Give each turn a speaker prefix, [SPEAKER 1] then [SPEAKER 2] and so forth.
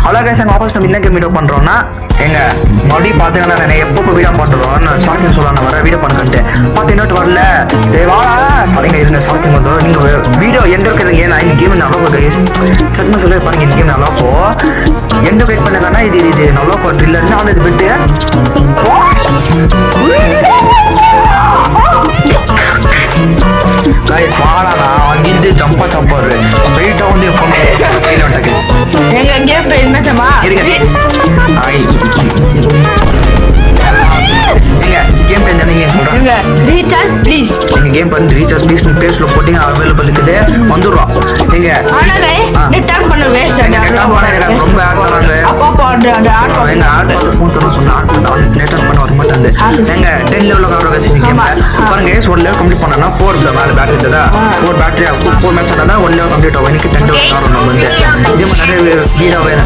[SPEAKER 1] Hello guys, நாங்கள் வாபஸ் நம்ம என்ன கேம் வீடியோ பண்ணுறோம்னா எங்க மறுபடியும் பார்த்தீங்கன்னா நான் எப்போ வீடியோ பண்ணுறோம் ஷாக்கிங் சொல்லலாம் வர வீடியோ பண்ணுறேன்ட்டு பார்த்து இன்னொரு வரல. சரி வாடா சாரிங்க இருங்க ஷாக்கிங் வந்துடும். நீங்கள் வீடியோ எந்த இருக்குதுங்க நான் இந்த கேம் நல்லா போ கைஸ் சத்தியமாக சொல்லி பாருங்க இந்த கேம் நல்லா போ எந்த வெயிட் பண்ணதானா இது நல்லா போ ட்ரில்லர் நான் இது விட்டு கைஸ் வாடாடா அங்கிருந்து சம்பாரு ஸ்ட்ரைட்டாக வந்து
[SPEAKER 2] எங்க கேம் என்ன தெரியுமா?
[SPEAKER 1] கேம் பேர் நீங்க சொல்றீங்க
[SPEAKER 2] ரீசார்ஜ் ப்ளீஸ்.
[SPEAKER 1] நீங்க கேம் பண்ணி ரீசார்ஜ் ப்ளீஸ் பேஸ்ல போட்டிங்க அவைலபிள் இருக்குது வந்துடுறோம். நீங்க
[SPEAKER 2] ஆனாலே ரிட்டர்ன் பண்ண வேஸ்ட்
[SPEAKER 1] ரொம்ப ஆட் பண்ணாங்க.
[SPEAKER 2] அப்பா பாடு அந்த ஆட்
[SPEAKER 1] எங்க ஆட் பண்ண ஃபோன் தர சொன்னா ஆட் பண்ண ரிட்டர்ன் பண்ண வர மாட்டாங்க. எங்க 10 லெவல்ல காரோக சீன் கேம் பாருங்க 1 லெவல் கம்ப்ளீட் பண்ணனா 4 மேல பேட்டரி இருக்குதா 4 பேட்டரி 4 மேட்ச் ஆனா 1 லெவல் கம்ப்ளீட் ஆகும். எனக்கு 10 லெவல் காரோக வந்து இதே மாதிரி நிறைய வீடியோ வேணும்.